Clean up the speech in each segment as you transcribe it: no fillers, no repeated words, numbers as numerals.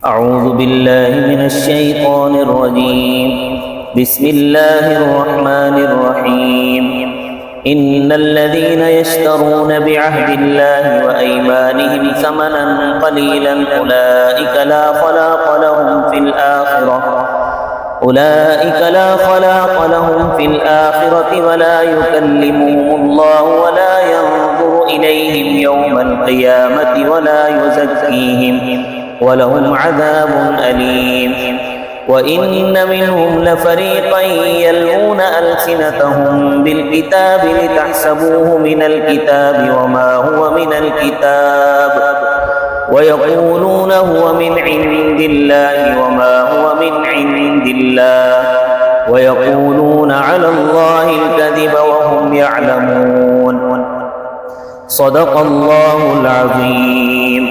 اعوذ باللہ من الشیطان الرجیم بسم اللہ الرحمن الرحیم ان الذین یشترون بعہد اللہ وایمانہم ثمنا قلیلا اولئک لا خلاق لهم في الآخرة ولا يكلمهم الله ولا ينظر إليهم يوم القيامة ولا يزكيهم ولهم عذاب أليم وإن منهم لفريقا يلوون ألسنتهم بالكتاب لتحسبوه من الكتاب وما هو من الكتاب ويقولون هو من عند الله وما هو من عند الله ويقولون على الله الكذب وهم يعلمون صدق الله العظيم۔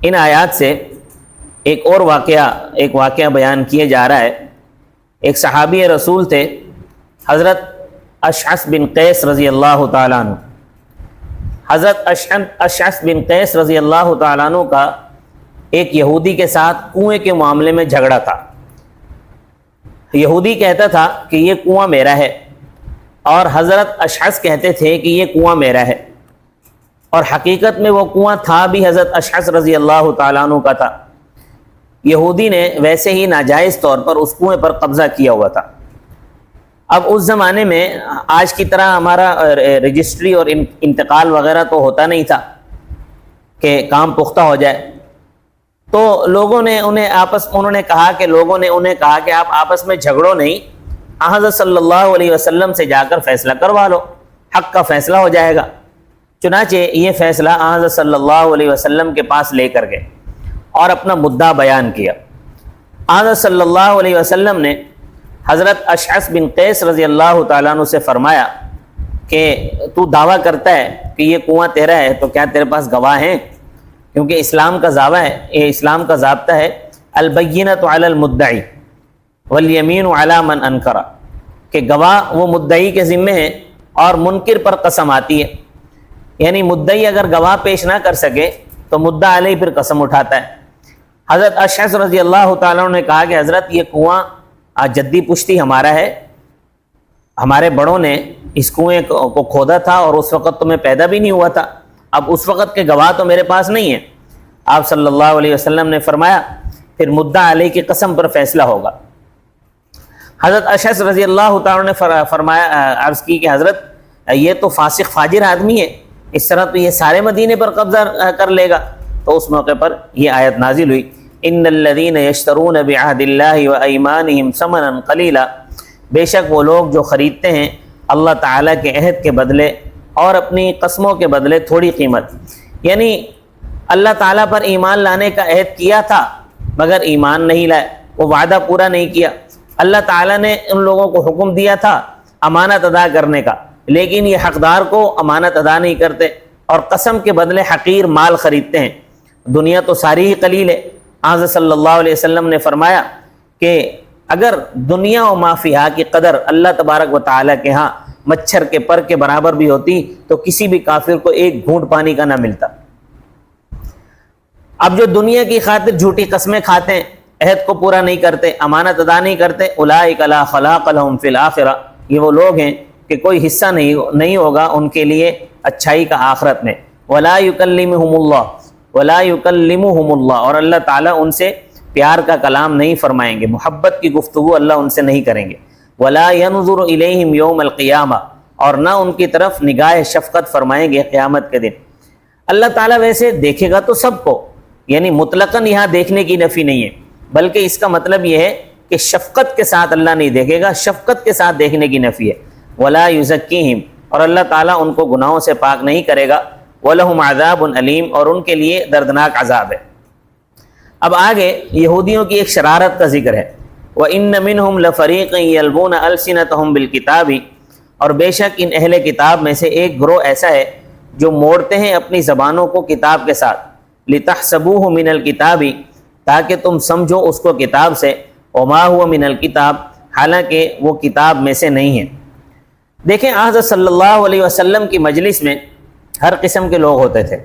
ان آیات سے ایک واقعہ بیان کیا جا رہا ہے۔ ایک صحابی رسول تھے حضرت اشعث بن قیس رضی اللہ تعالیٰ عنہ۔ حضرت اشعث بن قیس رضی اللہ تعالیٰ عنہ کا ایک یہودی کے ساتھ کنویں کے معاملے میں جھگڑا تھا۔ یہودی کہتا تھا کہ یہ کنواں میرا ہے، اور حضرت اشعث کہتے تھے کہ یہ کنواں میرا ہے، اور حقیقت میں وہ کنواں تھا بھی حضرت اشعث رضی اللہ تعالیٰ عنہ کا تھا۔ یہودی نے ویسے ہی ناجائز طور پر اس کنویں پر قبضہ کیا ہوا تھا۔ اب اس زمانے میں آج کی طرح ہمارا رجسٹری اور انتقال وغیرہ تو ہوتا نہیں تھا کہ کام پختہ ہو جائے، تو لوگوں نے انہیں کہا کہ آپ آپس میں جھگڑو نہیں، حضرت صلی اللہ علیہ وسلم سے جا کر فیصلہ کروا لو، حق کا فیصلہ ہو جائے گا۔ چنانچہ یہ فیصلہ حضرت صلی اللہ علیہ وسلم کے پاس لے کر گئے اور اپنا مدعا بیان کیا۔ حضرت صلی اللہ علیہ وسلم نے حضرت اشعث بن قیس رضی اللہ تعالیٰ عنہ سے فرمایا کہ تو دعویٰ کرتا ہے کہ یہ کنواں تیرا ہے، تو کیا تیرے پاس گواہ ہیں؟ کیونکہ اسلام کا اسلام کا ضابطہ ہے البینۃ علی المدعی والیمین علی من انکر، کہ گواہ وہ مدعی کے ذمے ہیں اور منکر پر قسم آتی ہے۔ یعنی مدعی اگر گواہ پیش نہ کر سکے تو مدعا علیہ پھر قسم اٹھاتا ہے۔ حضرت اشعث رضی اللہ تعالیٰ عنہ نے کہا کہ حضرت یہ کنواں جدی پشتی ہمارا ہے، ہمارے بڑوں نے اس کنویں کو کھودا تھا اور اس وقت تو میں پیدا بھی نہیں ہوا تھا، اب اس وقت کے گواہ تو میرے پاس نہیں ہیں۔ آپ صلی اللہ علیہ وسلم نے فرمایا پھر مدعا علیہ کی قسم پر فیصلہ ہوگا۔ حضرت اشعث رضی اللہ تعالیٰ نے فرمایا عرض کی کہ حضرت یہ تو فاسق فاجر آدمی ہے، اس طرح تو یہ سارے مدینے پر قبضہ کر لے گا۔ تو اس موقع پر یہ آیت نازل ہوئی، ان الذین یشترون بعہد اللہ وایمانہم ثمنا قلیلا، بے شک وہ لوگ جو خریدتے ہیں اللہ تعالیٰ کے عہد کے بدلے اور اپنی قسموں کے بدلے تھوڑی قیمت، یعنی اللہ تعالیٰ پر ایمان لانے کا عہد کیا تھا مگر ایمان نہیں لائے، وہ وعدہ پورا نہیں کیا۔ اللہ تعالیٰ نے ان لوگوں کو حکم دیا تھا امانت ادا کرنے کا، لیکن یہ حقدار کو امانت ادا نہیں کرتے اور قسم کے بدلے حقیر مال خریدتے ہیں۔ دنیا تو ساری ہی قلیل ہے۔ حضرت صلی اللہ علیہ وسلم نے فرمایا کہ اگر دنیا و ما فیہا کی قدر اللہ تبارک و تعالیٰ کے ہاں مچھر کے پر کے برابر بھی ہوتی تو کسی بھی کافر کو ایک گھونٹ پانی کا نہ ملتا۔ اب جو دنیا کی خاطر جھوٹی قسمیں کھاتے ہیں، عہد کو پورا نہیں کرتے، امانت ادا نہیں کرتے، اولئک لا خلاق لهم فی الآخرہ، یہ وہ لوگ ہیں کہ کوئی حصہ نہیں ہوگا ان کے لیے اچھائی کا آخرت میں۔ ولا یکلمہم اللہ، اور اللہ تعالیٰ ان سے پیار کا کلام نہیں فرمائیں گے، محبت کی گفتگو اللہ ان سے نہیں کریں گے۔ ولا ینظر الیہم یوم القیامہ، اور نہ ان کی طرف نگاہ شفقت فرمائیں گے قیامت کے دن۔ اللہ تعالیٰ ویسے دیکھے گا تو سب کو، یعنی مطلقاً یہاں دیکھنے کی نفی نہیں ہے، بلکہ اس کا مطلب یہ ہے کہ شفقت کے ساتھ اللہ نہیں دیکھے گا، شفقت کے ساتھ دیکھنے کی نفی ہے۔ ولا یزکیہم، اور اللہ تعالیٰ ان کو گناہوں سے پاک نہیں کرے گا۔ وَلَهُمْ عَذَابٌ أَلِيمٌ، اور ان کے لیے دردناک عذاب ہے۔ اب آگے یہودیوں کی ایک شرارت کا ذکر ہے، وَإِنَّ مِنْهُمْ لَفَرِيقًا يَلْوُونَ أَلْسِنَتَهُمْ بِالْكِتَابِ، اور بے شک ان اہل کتاب میں سے ایک گروہ ایسا ہے جو موڑتے ہیں اپنی زبانوں کو کتاب کے ساتھ، لِتَحْسَبُوهُ مِنَ الْكِتَابِ، تاکہ تم سمجھو اس کو کتاب سے، وَمَا هُوَ مِنَ الْكِتَابِ، حالانکہ وہ کتاب میں سے نہیں ہے۔ دیکھیں حضرت صلی اللہ علیہ وسلم کی مجلس میں ہر قسم کے لوگ ہوتے تھے،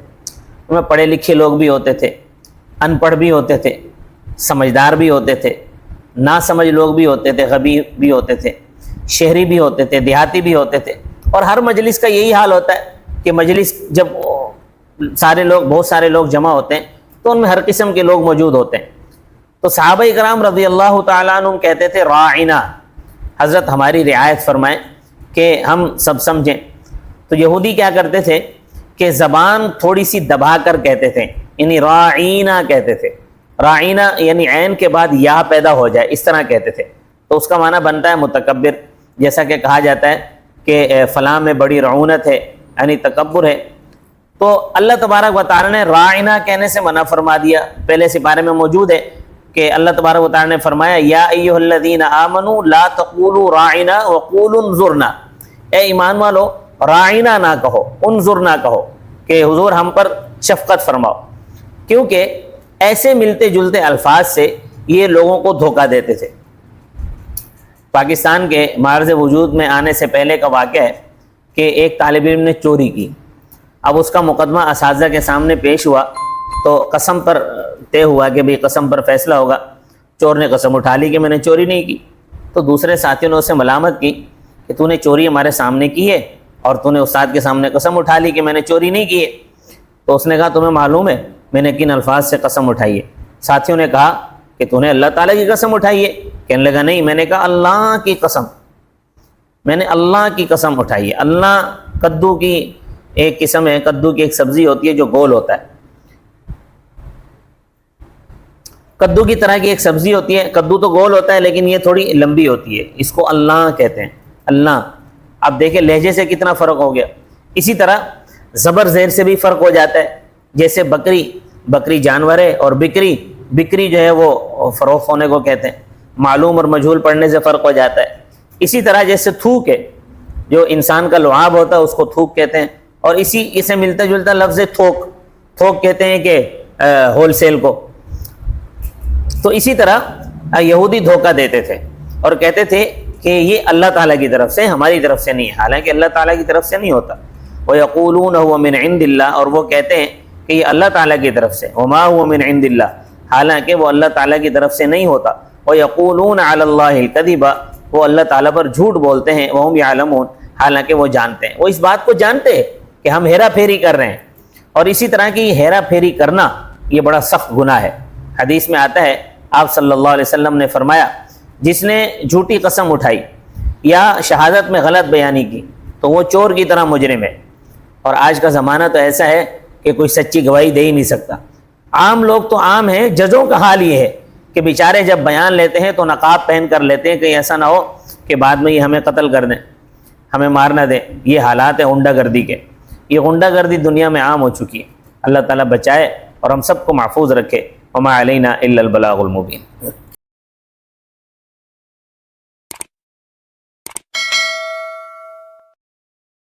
ان میں پڑھے لکھے لوگ بھی ہوتے تھے، ان پڑھ بھی ہوتے تھے، سمجھدار بھی ہوتے تھے، نا سمجھ لوگ بھی ہوتے تھے، غبی بھی ہوتے تھے، شہری بھی ہوتے تھے، دیہاتی بھی ہوتے تھے۔ اور ہر مجلس کا یہی حال ہوتا ہے کہ مجلس جب بہت سارے لوگ جمع ہوتے ہیں تو ان میں ہر قسم کے لوگ موجود ہوتے ہیں۔ تو صحابہ کرام رضی اللہ تعالیٰ عنہ کہتے تھے راعنا، حضرت ہماری رعایت فرمائیں کہ ہم سب سمجھیں۔ تو یہودی کیا کرتے تھے کہ زبان تھوڑی سی دبا کر کہتے تھے، یعنی راعینا کہتے تھے، راعینا یعنی عین کے بعد یا پیدا ہو جائے، اس طرح کہتے تھے۔ تو اس کا معنی بنتا ہے متکبر، جیسا کہ کہا جاتا ہے کہ فلاں میں بڑی رعونت ہے، یعنی تکبر ہے۔ تو اللہ تبارک و تعالی نے راعینا کہنے سے منع فرما دیا۔ پہلے سپارے میں موجود ہے کہ اللہ تبارک و تعالی نے فرمایا یا ایھا الذین آمنوا لا تقولوا راعینا وقولوا انظرنا، اے ایمان والو راعینا نہ کہو، انظرنا کہو، کہ حضور ہم پر شفقت فرماؤ، کیونکہ ایسے ملتے جلتے الفاظ سے یہ لوگوں کو دھوکہ دیتے تھے۔ پاکستان کے معرض وجود میں آنے سے پہلے کا واقعہ ہے کہ ایک طالب علم نے چوری کی۔ اب اس کا مقدمہ اساتذہ کے سامنے پیش ہوا تو قسم پر طے ہوا کہ بھئی قسم پر فیصلہ ہوگا۔ چور نے قسم اٹھا لی کہ میں نے چوری نہیں کی۔ تو دوسرے ساتھیوں نے اسے ملامت کی کہ تو نے چوری ہمارے سامنے کی ہے اور تو نے استاد کے سامنے قسم اٹھا لی کہ میں نے چوری نہیں کی ہے۔ تو اس نے کہا تمہیں معلوم ہے میں نے کن الفاظ سے قسم اٹھائی ہے؟ ساتھیوں نے کہا کہ تو نے اللہ تعالیٰ کی قسم اٹھائی ہے؟ کہنے لگا نہیں، میں نے کہا اللہ کی قسم، میں نے اللہ کی قسم اٹھائی ہے۔ اللہ کدو کی ایک قسم ہے، کدو کی ایک سبزی ہوتی ہے جو گول ہوتا ہے، کدو کی طرح کی ایک سبزی ہوتی ہے، کدو تو گول ہوتا ہے لیکن یہ تھوڑی لمبی ہوتی ہے، اس کو اللہ کہتے ہیں، اللہ۔ اب دیکھیں لہجے سے کتنا فرق ہو گیا۔ اسی طرح زبر زیر سے بھی فرق ہو جاتا ہے، جیسے بکری جانور ہے اور بکری جو ہے وہ فروخت ہونے کو کہتے ہیں، معلوم اور مجہول پڑھنے سے فرق ہو جاتا ہے۔ اسی طرح جیسے تھوک ہے، جو انسان کا لعاب ہوتا ہے اس کو تھوک کہتے ہیں، اور اسی سے ملتا جلتا لفظ تھوک کہتے ہیں کہ ہول سیل کو۔ تو اسی طرح یہودی دھوکہ دیتے تھے اور کہتے تھے کہ یہ اللہ تعالیٰ کی طرف سے، ہماری طرف سے نہیں، حالانکہ اللہ تعالیٰ کی طرف سے نہیں ہوتا۔ وَيَقُولُونَ هُوَ مِنْ عِنْدِ اللَّهِ، اور وہ کہتے ہیں کہ یہ اللہ تعالیٰ کی طرف سے، وَمَا هُوَ مِنْ عِنْدِ اللَّهِ، حالانکہ وہ اللہ تعالیٰ کی طرف سے نہیں ہوتا۔ وَيَقُولُونَ عَلَى اللَّهِ الْكَذِبَ، وہ اللہ تعالیٰ پر جھوٹ بولتے ہیں، وَهُمْ يَعْلَمُونَ، حالانکہ وہ جانتے ہیں، وہ اس بات کو جانتے ہیں کہ ہم ہیرا پھیری کر رہے ہیں۔ اور اسی طرح کی ہیرا پھیری کرنا یہ بڑا سخت گناہ ہے۔ حدیث میں آتا ہے، آپ صلی اللہ علیہ وسلم نے فرمایا جس نے جھوٹی قسم اٹھائی یا شہادت میں غلط بیانی کی تو وہ چور کی طرح مجرم ہے۔ اور آج کا زمانہ تو ایسا ہے کہ کوئی سچی گواہی دے ہی نہیں سکتا۔ عام لوگ تو عام ہیں، ججوں کا حال یہ ہے کہ بیچارے جب بیان لیتے ہیں تو نقاب پہن کر لیتے ہیں، کہیں ایسا نہ ہو کہ بعد میں یہ ہمیں قتل کر دیں، ہمیں مار نہ دیں۔ یہ حالات ہیں غنڈہ گردی کے، یہ غنڈہ گردی دنیا میں عام ہو چکی ہے۔ اللہ تعالیٰ بچائے اور ہم سب کو محفوظ رکھے۔ وما علینا الا البلاغ المبین۔